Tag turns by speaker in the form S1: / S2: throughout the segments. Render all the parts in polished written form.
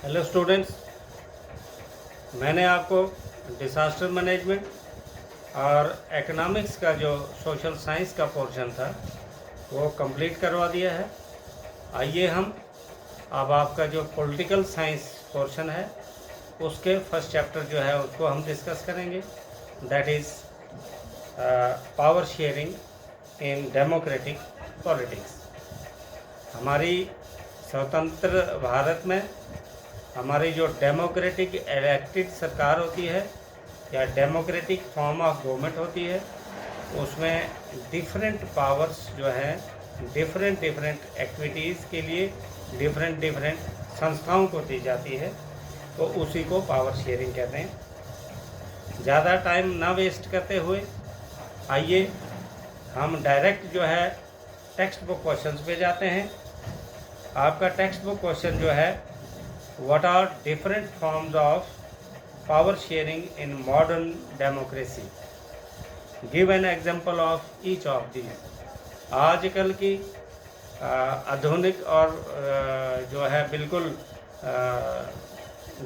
S1: Hello students, मैंने आपको disaster management और इकोनॉमिक्स का जो सोशल साइंस का पोर्शन था वो कंप्लीट करवा दिया है। आइए हम अब आपका जो पॉलिटिकल साइंस पोर्शन है उसके फर्स्ट चैप्टर जो है उसको हम डिस्कस करेंगे। That is power sharing in democratic politics. हमारी स्वतंत्र भारत में हमारी जो डेमोक्रेटिक इलेक्टेड सरकार होती है या डेमोक्रेटिक फॉर्म ऑफ गवर्नमेंट होती है उसमें डिफरेंट पावर्स जो हैं डिफरेंट एक्टिविटीज़ के लिए डिफरेंट संस्थाओं को दी जाती है, तो उसी को पावर शेयरिंग कहते हैं। ज़्यादा टाइम ना वेस्ट करते हुए आइए हम डायरेक्ट जो है टेक्स्ट बुक क्वेश्चंस पे जाते हैं। आपका टेक्स्ट बुक क्वेश्चन जो है, what are different forms of power sharing in modern democracy? Give an example of each of these. आजकल की आधुनिक और जो है बिल्कुल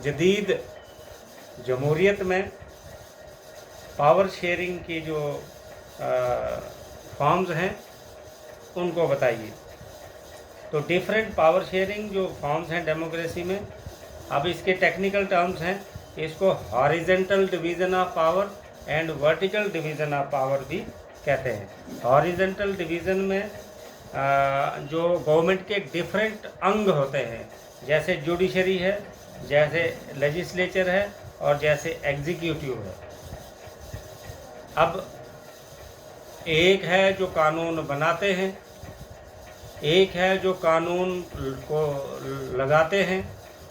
S1: जदीद जमहूरियत में पावर शेयरिंग की जो फॉर्म्स हैं उनको बताइए। तो डिफरेंट पावर शेयरिंग जो फॉर्म्स हैं डेमोक्रेसी में, अब इसके टेक्निकल टर्म्स हैं, इसको horizontal division of power and vertical division of power भी कहते हैं। हॉरिजेंटल डिवीज़न में जो गवर्नमेंट के डिफरेंट अंग होते हैं, जैसे जुडिशरी है, जैसे लेजिस्लेचर है और जैसे एग्जीक्यूटिव है। अब एक है जो कानून बनाते हैं, एक है जो कानून को लगाते हैं,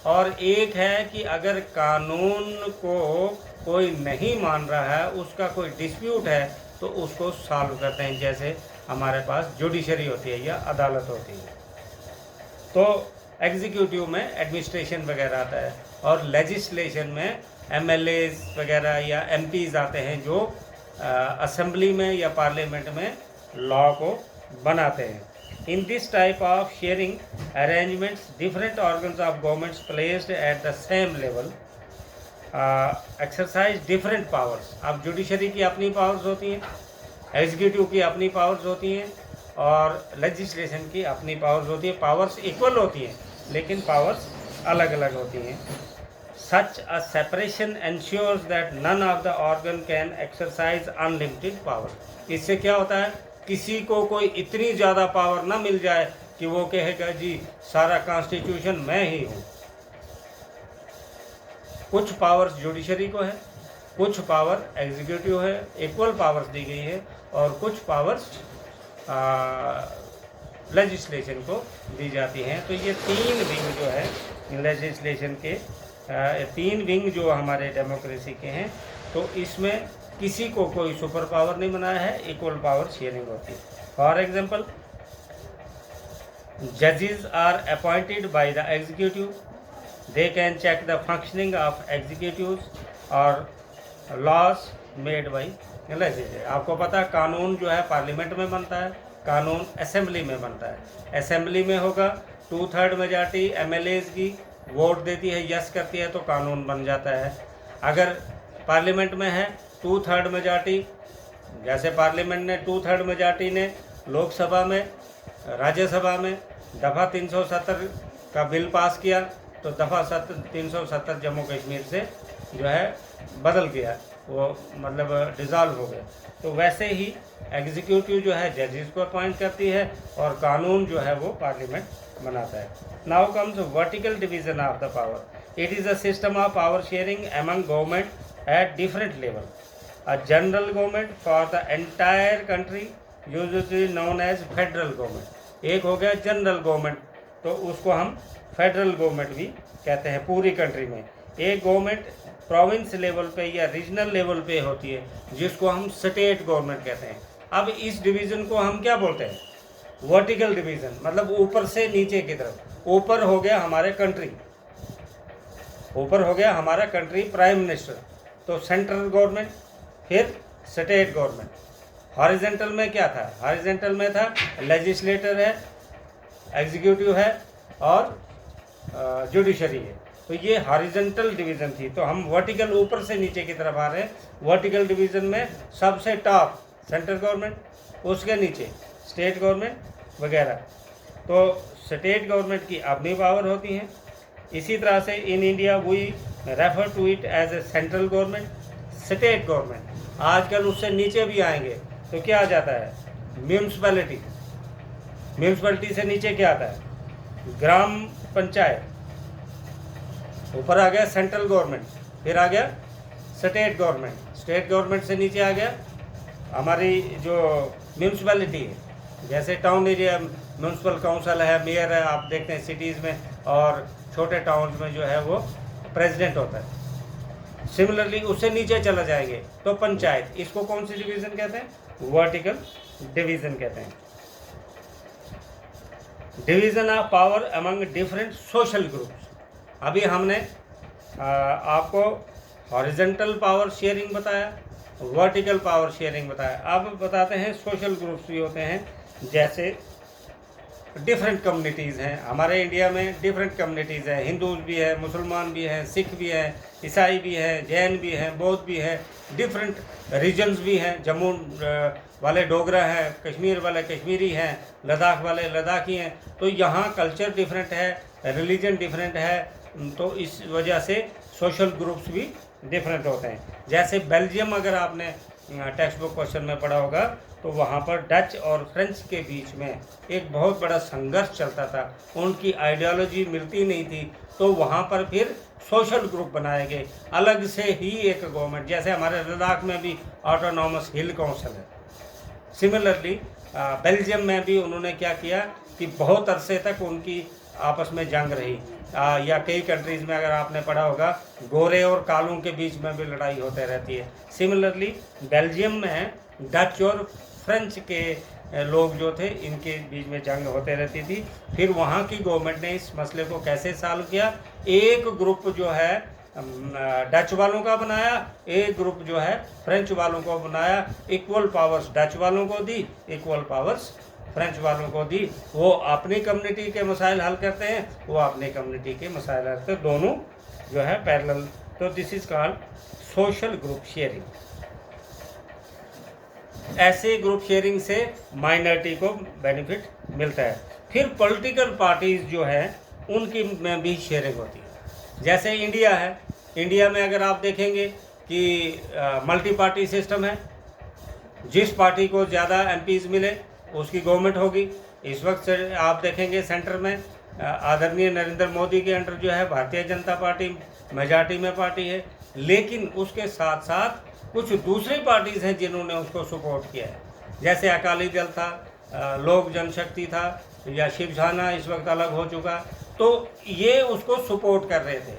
S1: और एक है कि अगर कानून को कोई नहीं मान रहा है, उसका कोई डिस्प्यूट है तो उसको सॉल्व करते हैं, जैसे हमारे पास जुडिशरी होती है या अदालत होती है। तो एग्जीक्यूटिव में एडमिनिस्ट्रेशन वगैरह आता है और लेजिस्लेशन में एमएलएज वगैरह या एमपीज आते हैं जो असेंबली में या पार्लियामेंट में लॉ को बनाते हैं। In this type of sharing arrangements, different organs of governments placed at the same level exercise different powers. अब जुडिशरी की अपनी पावर्स होती हैं, एग्जीक्यूटिव की अपनी पावर्स होती हैं और लेजिस्लेशन की अपनी पावर्स होती हैं। पावर्स इक्वल होती हैं लेकिन पावर्स अलग अलग होती हैं। Such a separation ensures that none of the organ can exercise unlimited power. इससे क्या होता है, किसी को कोई इतनी ज़्यादा पावर ना मिल जाए कि वो कहेगा जी सारा कॉन्स्टिट्यूशन मैं ही हूँ। कुछ पावर्स जुडिशरी को है, कुछ पावर एग्जीक्यूटिव है, इक्वल पावर्स दी गई है, और कुछ पावर्स लेजिस्लेशन को दी जाती हैं। तो ये तीन विंग जो है लेजिस्लेशन के, तीन विंग जो हमारे डेमोक्रेसी के हैं, तो इसमें किसी को कोई सुपर पावर नहीं बनाया है, इक्वल पावर शेयरिंग होती है। फॉर एग्जाम्पल, जजेस are appointed by the executive, they can check the functioning of executives और लॉज मेड बाय लेजिस्लेचर। आपको पता है कानून जो है पार्लियामेंट में बनता है, कानून असेंबली में बनता है। असेंबली में होगा 2/3 मेजॉरिटी एमएलएज की वोट देती है, यस करती है, तो कानून बन जाता है। अगर पार्लियामेंट में है 2/3 मेजॉरिटी, जैसे पार्लियामेंट ने 2/3 मेजॉरिटी ने लोकसभा में, राज्यसभा में दफ़ा 370 का बिल पास किया, तो दफ़ा 370 जम्मू कश्मीर से जो है बदल गया, वो मतलब डिज़ॉल्व हो गया। तो वैसे ही एग्जीक्यूटिव जो है जजेस को अपॉइंट करती है और कानून जो है वो पार्लियामेंट बनाता है। Now comes vertical division of the power. It is a system of power sharing among government at different level. A general government for the entire country usually known as federal government। एक हो गया general government, तो उसको हम federal government भी कहते हैं पूरी कंट्री में। एक गवर्नमेंट प्रोविंस लेवल पे या रीजनल लेवल पे होती है जिसको हम स्टेट गवर्नमेंट कहते हैं। अब इस डिवीज़न को हम क्या बोलते हैं, वर्टिकल डिवीज़न, मतलब ऊपर से नीचे की तरफ। ऊपर हो गया हमारे कंट्री, ऊपर हो गया हमारा कंट्री प्राइम मिनिस्टर, तो सेंट्रल गवर्नमेंट, फिर स्टेट गवर्नमेंट। हॉरिजेंटल में क्या था, हॉरिजेंटल में था लेजिस्लेटर है, एग्जीक्यूटिव है और जुडिशरी है। तो ये हॉरिजॉन्टल डिवीज़न थी। तो हम वर्टिकल ऊपर से नीचे की तरफ आ रहे हैं। वर्टिकल डिवीज़न में सबसे टॉप सेंट्रल गवर्नमेंट, उसके नीचे स्टेट गवर्नमेंट वगैरह। तो स्टेट गवर्नमेंट की अपनी पावर होती हैं। इसी तरह से in India we refer to it as a central government, state government. आजकल उससे नीचे भी आएंगे तो क्या आ जाता है, म्यूनसिपैलिटी। म्यूनसिपैलिटी से नीचे क्या आता है, ग्राम पंचायत। ऊपर आ गया सेंट्रल गवर्नमेंट, फिर आ गया स्टेट गवर्नमेंट। स्टेट गवर्नमेंट से नीचे आ गया हमारी जो म्यूनसिपैलिटी है, जैसे टाउन एरिया म्यूनसिपल काउंसिल है, मेयर है, आप देखते हैं सिटीज़ में, और छोटे टाउन्स में जो है वो प्रेसिडेंट होता है। सिमिलरली उससे नीचे चला जाएंगे तो पंचायत। इसको कौन सी डिवीज़न कहते हैं, वर्टिकल डिवीज़न कहते हैं। Division of power among different social groups. अभी हमने आपको हॉरिजॉन्टल पावर शेयरिंग बताया, वर्टिकल पावर शेयरिंग बताया। अब बताते हैं सोशल ग्रुप्स भी होते हैं, जैसे डिफरेंट कम्युनिटीज़ हैं। हमारे इंडिया में डिफरेंट कम्युनिटीज़ हैं, हिंदूज भी है, मुसलमान भी हैं, सिख भी हैं, ईसाई भी हैं, जैन भी हैं, बौद्ध भी हैं, डिफरेंट रीजन्स भी हैं। जम्मू वाले डोगरा हैं, कश्मीर वाले कश्मीरी हैं, लद्दाख वाले लद्दाखी हैं। तो यहाँ कल्चर डिफरेंट है, रिलीजन डिफरेंट है, तो इस वजह से सोशल ग्रुप्स भी डिफरेंट होते हैं। जैसे बेल्जियम अगर आपने टेक्स्ट बुक क्वेश्चन में पढ़ा होगा तो वहाँ पर डच और फ्रेंच के बीच में एक बहुत बड़ा संघर्ष चलता था, उनकी आइडियोलॉजी मिलती नहीं थी, तो वहाँ पर फिर सोशल ग्रुप बनाए गए, अलग से ही एक गवर्नमेंट। जैसे हमारे लद्दाख में भी ऑटोनॉमस हिल काउंसिल है। सिमिलरली बेल्जियम में भी उन्होंने क्या किया कि बहुत अरसे तक उनकी आपस में जंग रही, या कई कंट्रीज़ में अगर आपने पढ़ा होगा गोरे और कालों के बीच में भी लड़ाई होते रहती है। सिमिलरली बेल्जियम में डच और फ्रेंच के लोग जो थे, इनके बीच में जंग होते रहती थी। फिर वहाँ की गवर्नमेंट ने इस मसले को कैसे सॉल्व किया, एक ग्रुप जो है डच वालों का बनाया, एक ग्रुप जो है फ्रेंच वालों को बनाया। इक्वल पावर्स डच वालों को दी, इक्वल पावर्स फ्रेंच वालों को दी। वो अपनी कम्युनिटी के मसाइल हल करते हैं, वो अपनी कम्युनिटी के मसाइल हल करते हैं, दोनों जो है पैरेलल। तो this is called social group sharing. ऐसे ग्रुप शेयरिंग से माइनॉरिटी को बेनिफिट मिलता है। फिर पॉलिटिकल पार्टीज जो है उनकी में भी शेयरिंग होती है। जैसे इंडिया है, इंडिया में अगर आप देखेंगे कि मल्टी पार्टी सिस्टम है, जिस पार्टी को ज़्यादा एमपीज़ मिले उसकी गवर्नमेंट होगी। इस वक्त आप देखेंगे सेंटर में आदरणीय नरेंद्र मोदी के अंडर जो है भारतीय जनता पार्टी मेजॉरिटी में पार्टी है, लेकिन उसके साथ साथ कुछ दूसरी पार्टीज़ हैं जिन्होंने उसको सपोर्ट किया है। जैसे अकाली दल था, लोक जनशक्ति था, या शिवसेना इस वक्त अलग हो चुका, तो ये उसको सपोर्ट कर रहे थे,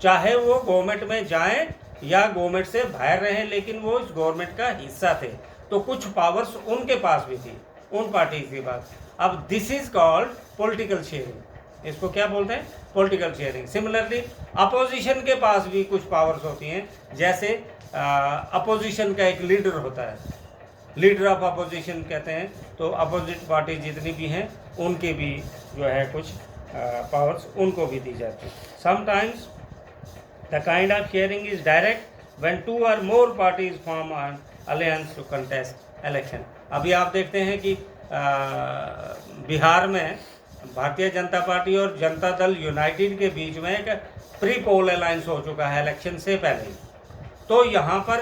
S1: चाहे वो गवर्नमेंट में जाएं या गवर्नमेंट से बाहर रहें, लेकिन वो इस गवर्नमेंट का हिस्सा थे। तो कुछ पावर्स उनके पास भी थी, उन पार्टीज के पास। अब this is called political sharing. इसको क्या बोलते हैं, पॉलिटिकल शेयरिंग। सिमिलरली अपोजिशन के पास भी कुछ पावर्स होती हैं। जैसे अपोजिशन का एक लीडर होता है, लीडर ऑफ अपोजिशन कहते हैं। तो अपोजिट पार्टी जितनी भी हैं उनके भी जो है कुछ पावर्स उनको भी दी जाती है। Sometimes the kind of sharing is direct when 2 or more parties form an alliance to contest election। अभी आप देखते हैं कि बिहार में भारतीय जनता पार्टी और जनता दल यूनाइटेड के बीच में एक प्री पोल अलायंस हो चुका है इलेक्शन से पहले ही। तो यहाँ पर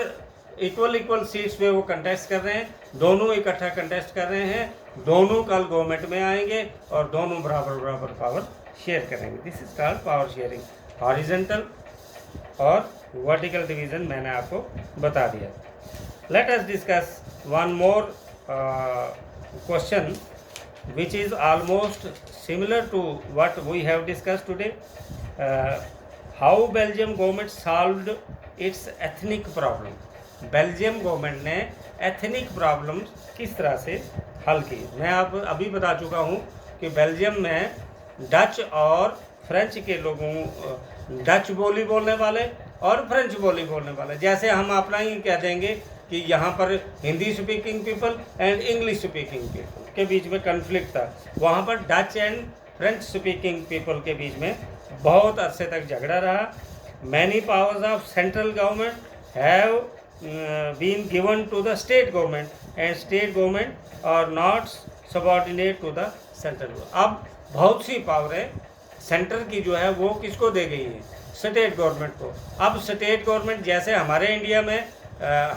S1: इक्वल सीट्स पे वो कंटेस्ट कर रहे हैं, दोनों इकट्ठा कंटेस्ट कर रहे हैं, दोनों कल गवर्नमेंट में आएंगे और दोनों बराबर पावर शेयर करेंगे। This is called power sharing. Horizontal और वर्टिकल डिवीज़न मैंने आपको बता दिया। Let us discuss one more question which is almost similar to what we have discussed today. How Belgium government solved its ethnic problem? Belgium government ने ethnic problems किस तरह से हल की। मैं आप अभी बता चुका हूँ कि बेल्जियम में डच और फ्रेंच के लोगों, डच बोली बोलने वाले और फ्रेंच बोली बोलने वाले, जैसे हम अपना ही कह देंगे कि यहाँ पर Hindi speaking people and English speaking people के बीच में कन्फ्लिक्ट था। वहाँ पर Dutch and French speaking people के बीच में बहुत अरसे तक झगड़ा रहा। Many powers of central government have been given to the state government and state government are not subordinate to the central. अब बहुत सी पावरें सेंटर की जो है वो किसको दे गई है? स्टेट गवर्नमेंट को। अब स्टेट गवर्नमेंट जैसे हमारे इंडिया में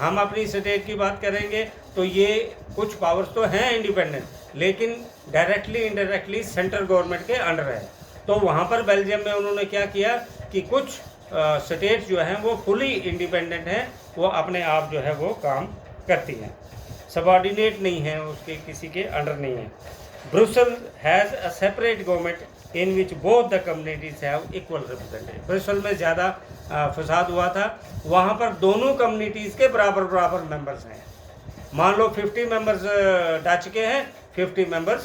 S1: हम अपनी स्टेट की बात करेंगे तो ये कुछ पावर्स तो हैं इंडिपेंडेंट, लेकिन डायरेक्टली इनडायरेक्टली सेंट्रल गवर्नमेंट के अंडर है। तो वहाँ पर बेल्जियम में उन्होंने क्या किया कि कुछ स्टेट जो हैं वो फुली इंडिपेंडेंट हैं, वो अपने आप जो है वो काम करती हैं, सबऑर्डिनेट नहीं है, उसके किसी के अंडर नहीं है। Brussels has a separate government in which both the communities have equal representative. Brussels में ज़्यादा फसाद हुआ था, वहाँ पर दोनों कम्युनिटीज़ के बराबर बराबर मेंबर्स हैं। मान लो 50 मेंबर्स डच के हैं, 50 मेंबर्स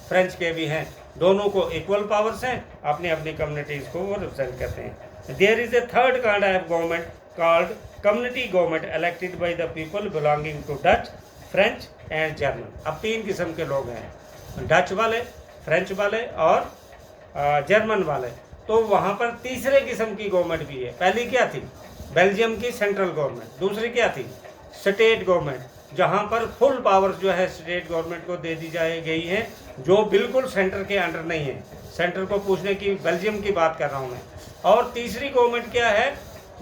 S1: फ्रेंच के भी हैं, दोनों को इक्वल पावर्स हैं, अपनी अपनी कम्युनिटीज़ को वो रिप्रेजेंट करते हैं। There is a third kind of government called community government elected by the people belonging to Dutch, French and German. अब 3 किस्म के लोग हैं, डच वाले, फ्रेंच वाले और जर्मन वाले। तो वहाँ पर तीसरे किस्म की गवर्नमेंट भी है। पहली क्या थी? बेल्जियम की सेंट्रल गवर्नमेंट। दूसरी क्या थी? स्टेट गवर्नमेंट, जहाँ पर फुल पावर्स जो है स्टेट गवर्नमेंट को दे दी गई हैं, जो बिल्कुल सेंटर के अंडर नहीं है। सेंटर को पूछने की बेल्जियम की बात कर रहा हूँ मैं। और तीसरी गवर्नमेंट क्या है?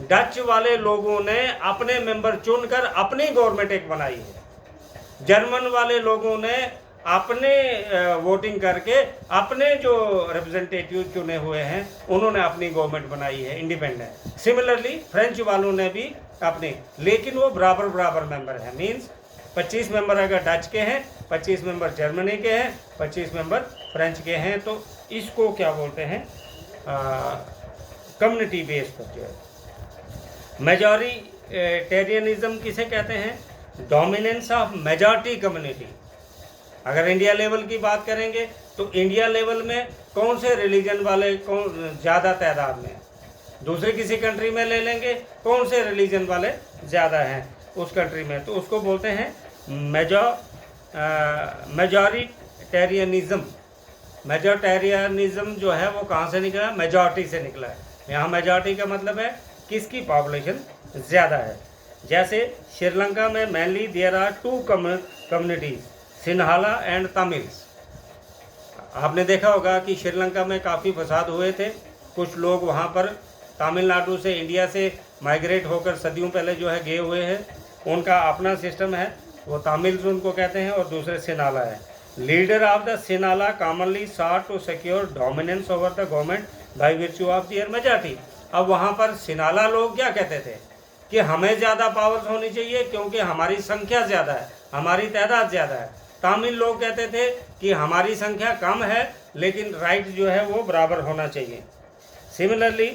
S1: डच वाले लोगों ने अपने मेंबर चुनकर अपनी गवर्नमेंट एक बनाई है। जर्मन वाले लोगों ने अपने वोटिंग करके अपने जो रिप्रेजेंटेटिव चुने हुए हैं उन्होंने अपनी गवर्नमेंट बनाई है, इंडिपेंडेंट। सिमिलरली फ्रेंच वालों ने भी अपने, लेकिन वो बराबर बराबर मेंबर हैं। मींस 25 मेंबर अगर डच के हैं, 25 मेंबर जर्मनी के हैं, 25 मेंबर फ्रेंच के हैं, तो इसको क्या बोलते हैं? कम्युनिटी बेस्ड पर जो है। मेजॉरिटेरियनिज्म किसे कहते हैं? Dominance of majority community. अगर इंडिया लेवल की बात करेंगे तो इंडिया लेवल में कौन से रिलीजन वाले कौन ज़्यादा तादाद में? दूसरे किसी कंट्री में ले लेंगे, कौन से रिलीजन वाले ज़्यादा हैं उस कंट्री में, तो उसको बोलते हैं मेजॉरिटेरियनिज्म। मेजॉरिटेरियनिज्म जो है वो कहाँ से निकला? मेजॉरिटी से निकला है। यहाँ मेजॉरिटी का मतलब है किसकी पॉपुलेशन ज़्यादा है। जैसे श्रीलंका में mainly there are 2 communities, Sinhala and Tamils. आपने देखा होगा कि श्रीलंका में काफ़ी फसाद हुए थे। कुछ लोग वहाँ पर तमिलनाडु से, इंडिया से माइग्रेट होकर सदियों पहले जो है गए हुए हैं। उनका अपना सिस्टम है, वो तमिल्स उनको कहते हैं, और दूसरे सिन्हाला है। Leader of the Sinhala commonly sought to secure dominance over the government by virtue of their majority. अब वहाँ पर सिन्हाला लोग क्या कहते थे कि हमें ज़्यादा पावर्स होनी चाहिए क्योंकि हमारी संख्या ज़्यादा है, हमारी तादाद ज़्यादा है। तमिल लोग कहते थे कि हमारी संख्या कम है लेकिन राइट जो है वो बराबर होना चाहिए। Similarly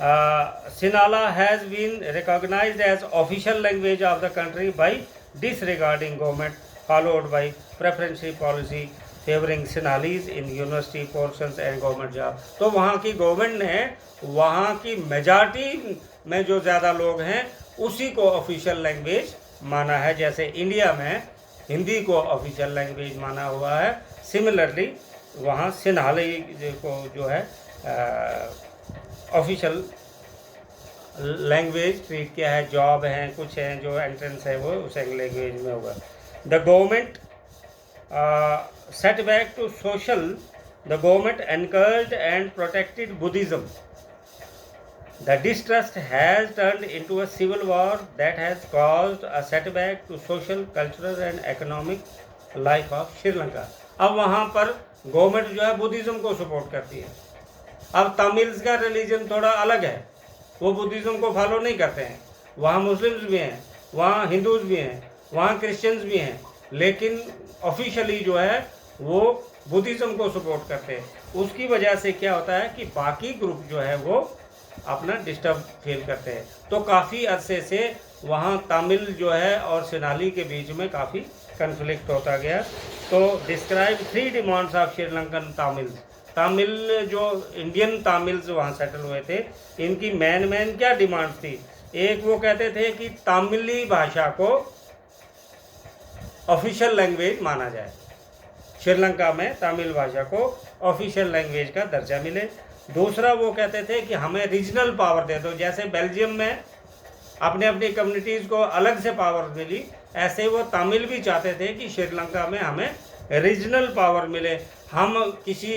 S1: Sinhala has been recognized as official language of the country by disregarding government, followed by preferential policy favoring Sinhalese in university portions and government job। तो वहाँ की गवर्नमेंट ने वहाँ की मेजॉरिटी में जो ज़्यादा लोग हैं उसी को ऑफिशियल लैंग्वेज माना है। जैसे इंडिया में हिंदी को ऑफिशियल लैंग्वेज माना हुआ है, सिमिलरली वहाँ सिन्हाली को जो है ऑफिशियल लैंग्वेज ट्रीट किया है। जॉब हैं, कुछ हैं जो एंट्रेंस है वो उस लैंग्वेज में होगा। The government setback to social, the government encouraged and protected Buddhism. The distrust has turned into a civil war that has caused a setback to social, cultural and economic life of Sri Lanka। अब वहाँ पर government जो है Buddhism को support करती है। अब Tamils का रिलीजन थोड़ा अलग है, वो बुद्धिज़्म को फॉलो नहीं करते हैं। वहाँ मुस्लिम्स भी हैं, वहाँ हिंदूज भी हैं, वहाँ क्रिश्चियंस भी हैं, लेकिन ऑफिशियली जो है वो बुद्धिज़्म को सपोर्ट करते हैं। उसकी वजह से क्या होता है कि बाकी ग्रुप जो है वो अपना डिस्टर्ब फील करते हैं। तो काफ़ी अरसे से वहाँ तमिल जो है और सिन्हाली के बीच में काफ़ी कन्फ्लिक्ट होता गया। तो describe 3 demands of Sri Lankan Tamils. Tamil जो इंडियन तमिल्स वहाँ सेटल हुए थे, इनकी मेन क्या डिमांड थी? एक वो कहते थे कि तमिली भाषा को ऑफिशियल लैंग्वेज माना जाए श्रीलंका में तमिल भाषा को ऑफिशियल लैंग्वेज का दर्जा मिले। दूसरा वो कहते थे कि हमें रीजनल पावर दे दो, जैसे बेल्जियम में अपने अपनी कम्युनिटीज़ को अलग से पावर मिली, ऐसे वो तमिल भी चाहते थे कि श्रीलंका में हमें रीजनल पावर मिले, हम किसी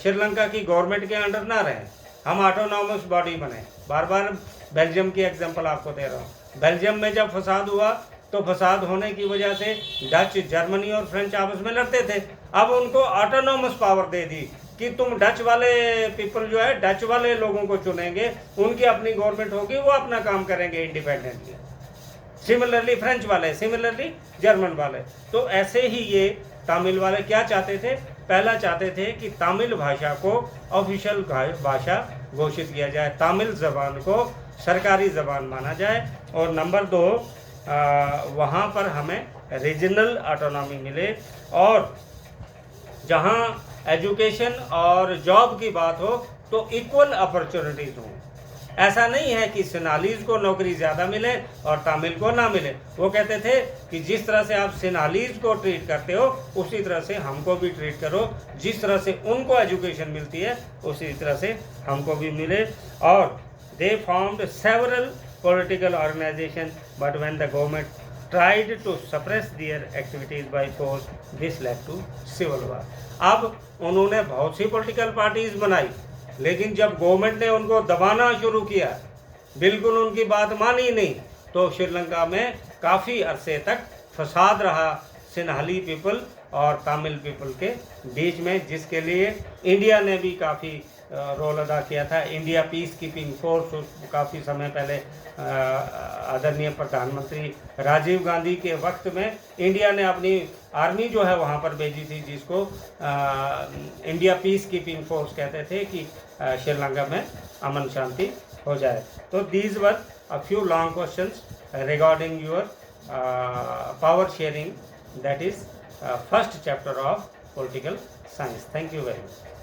S1: श्रीलंका की गवर्नमेंट के अंडर ना रहें, हम ऑटोनॉमस बॉडी बने। बार बार बेल्जियम की एग्जांपल आपको दे रहा हूँ। बेल्जियम में जब फसाद हुआ तो फसाद होने की वजह से डच, जर्मनी और फ्रेंच आपस में लड़ते थे। अब उनको ऑटोनॉमस पावर दे दी कि तुम डच वाले पीपल जो है डच वाले लोगों को चुनेंगे, उनकी अपनी गवर्नमेंट होगी, वो अपना काम करेंगे इंडिपेंडेंटली। सिमिलरली फ्रेंच वाले, सिमिलरली जर्मन वाले। तो ऐसे ही ये तमिल वाले क्या चाहते थे? पहला चाहते थे कि तमिल भाषा को ऑफिशियल भाषा घोषित किया जाए, तमिल ज़बान को सरकारी ज़बान माना जाए। और नंबर 2, वहाँ पर हमें रीजनल ऑटोनॉमी मिले, और जहाँ एजुकेशन और जॉब की बात हो तो इक्वल अपॉर्चुनिटीज़ हों। ऐसा नहीं है कि सिन्हालीज़ को नौकरी ज़्यादा मिले और तमिल को ना मिले। वो कहते थे कि जिस तरह से आप सिन्हालीज़ को ट्रीट करते हो उसी तरह से हमको भी ट्रीट करो, जिस तरह से उनको एजुकेशन मिलती है उसी तरह से हमको भी मिले। और they formed several political organization, but when the government tried to suppress their activities by force, this led to civil war। अब उन्होंने बहुत सी पॉलिटिकल पार्टीज बनाई, लेकिन जब गवर्नमेंट ने उनको दबाना शुरू किया, बिल्कुल उनकी बात मानी नहीं, तो श्रीलंका में काफ़ी अरसे तक फसाद रहा सिन्हाली पीपल और तमिल पीपल के बीच में, जिसके लिए इंडिया ने भी काफ़ी रोल अदा किया था। इंडिया पीस कीपिंग फोर्स काफ़ी समय पहले आदरणीय प्रधानमंत्री राजीव गांधी के वक्त में इंडिया ने अपनी आर्मी जो है वहाँ पर भेजी थी, जिसको इंडिया पीस कीपिंग फोर्स कहते थे, कि श्रीलंका में अमन शांति हो जाए। तो these were a few long questions regarding your power sharing, that is first chapter of political science. Thank you very much.